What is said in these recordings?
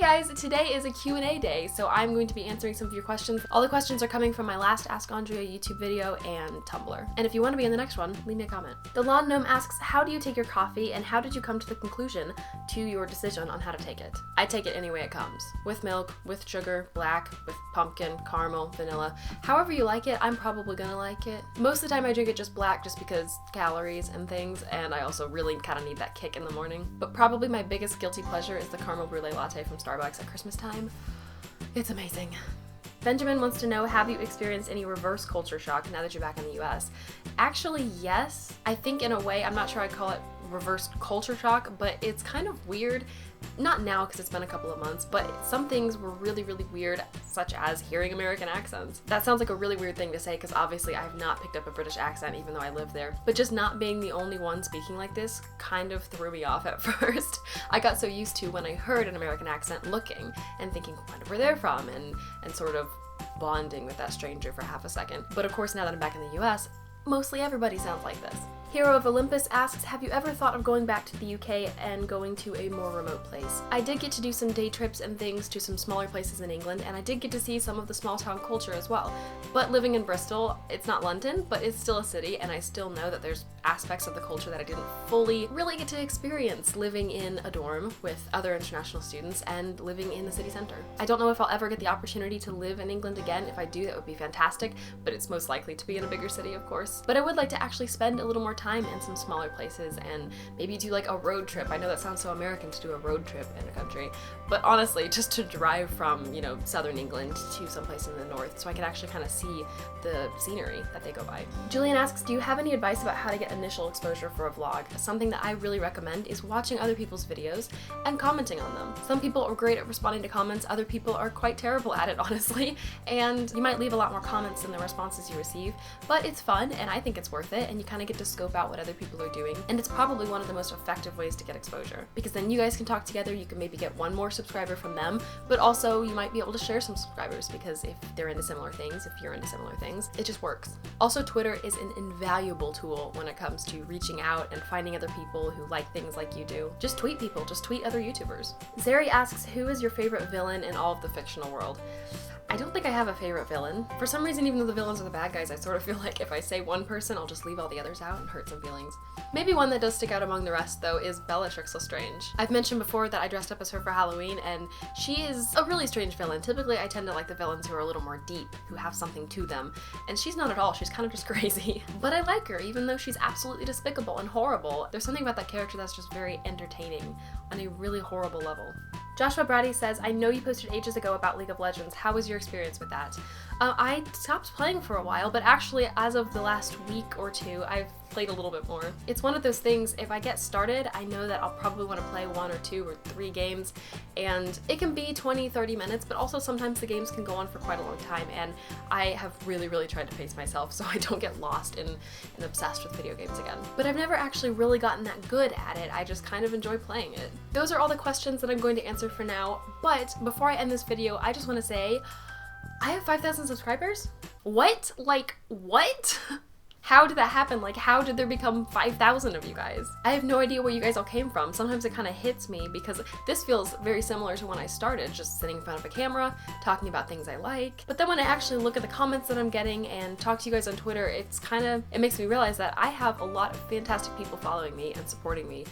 guys, today is a Q&A day, so I'm going to be answering some of your questions. All the questions are coming from my last Ask Andrea YouTube video and Tumblr. And if you want to be in the next one, leave me a comment. The Lawn Gnome asks, how do you take your coffee and how did you come to the conclusion to your decision on how to take it? I take it any way it comes. With milk, with sugar, black, with pumpkin, caramel, vanilla. However you like it, I'm probably gonna like it. Most of the time I drink it just black just because calories and things, and I also really kind of need that kick in the morning. But probably my biggest guilty pleasure is the caramel brulee latte from Starbucks at Christmas time. It's amazing. Benjamin wants to know, have you experienced any reverse culture shock now that you're back in the US? Actually, yes. I think in a way, I'm not sure I'd call it reverse culture shock, but it's kind of weird. Not now because it's been a couple of months, but some things were really, really weird, such as hearing American accents. That sounds like a really weird thing to say because obviously I have not picked up a British accent even though I live there. But just not being the only one speaking like this kind of threw me off at first. I got so used to when I heard an American accent looking and thinking, I wonder where they're from, and sort of bonding with that stranger for half a second. But of course, now that I'm back in the US, mostly everybody sounds like this. Hero of Olympus asks, have you ever thought of going back to the UK and going to a more remote place? I did get to do some day trips and things to some smaller places in England, and I did get to see some of the small town culture as well. But living in Bristol, it's not London, but it's still a city, and I still know that there's aspects of the culture that I didn't fully really get to experience living in a dorm with other international students and living in the city center. I don't know if I'll ever get the opportunity to live in England again. If I do, that would be fantastic, but it's most likely to be in a bigger city, of course. But I would like to actually spend a little more time in some smaller places and maybe do like a road trip. I know that sounds so American to do a road trip in a country, but honestly, just to drive from, you know, southern England to someplace in the north so I can actually kind of see the scenery that they go by. Julian asks, do you have any advice about how to get initial exposure for a vlog? Something that I really recommend is watching other people's videos and commenting on them. Some people are great at responding to comments, other people are quite terrible at it, honestly, and you might leave a lot more comments than the responses you receive, but it's fun and I think it's worth it, and you kind of get to scope out what other people are doing, and it's probably one of the most effective ways to get exposure, because then you guys can talk together, you can maybe get one more subscriber from them, but also you might be able to share some subscribers because if they're into similar things, if you're into similar things, it just works. Also, Twitter is an invaluable tool when it comes to reaching out and finding other people who like things like you do. Just tweet people, just tweet other YouTubers. Zeri asks, who is your favorite villain in all of the fictional world? I don't think I have a favorite villain. For some reason, even though the villains are the bad guys, I sort of feel like if I say one person, I'll just leave all the others out and hurt some feelings. Maybe one that does stick out among the rest, though, is Bellatrix Lestrange. I've mentioned before that I dressed up as her for Halloween, and she is a really strange villain. Typically, I tend to like the villains who are a little more deep, who have something to them, and she's not at all. She's kind of just crazy. But I like her, even though she's absolutely despicable and horrible. There's something about that character that's just very entertaining on a really horrible level. Joshua Brady says, I know you posted ages ago about League of Legends. How was your experience with that? I stopped playing for a while, but actually as of the last week or two, I've played a little bit more. It's one of those things, if I get started, I know that I'll probably want to play 1 or 2 or 3 games, and it can be 20-30 minutes, but also sometimes the games can go on for quite a long time, and I have really, really tried to pace myself so I don't get lost and obsessed with video games again. But I've never actually really gotten that good at it. I just kind of enjoy playing it. Those are all the questions that I'm going to answer for now, but before I end this video, I just want to say, I have 5,000 subscribers? What? Like, what? How did that happen? Like, how did there become 5,000 of you guys? I have no idea where you guys all came from. Sometimes it kind of hits me because this feels very similar to when I started, just sitting in front of a camera, talking about things I like. But then when I actually look at the comments that I'm getting and talk to you guys on Twitter, it makes me realize that I have a lot of fantastic people following me and supporting me.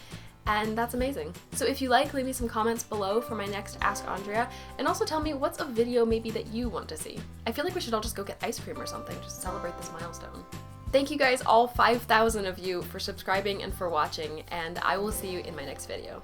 And that's amazing. So if you like, leave me some comments below for my next Ask Andrea, and also tell me what's a video maybe that you want to see. I feel like we should all just go get ice cream or something, just celebrate this milestone. Thank you guys, all 5,000 of you, for subscribing and for watching, and I will see you in my next video.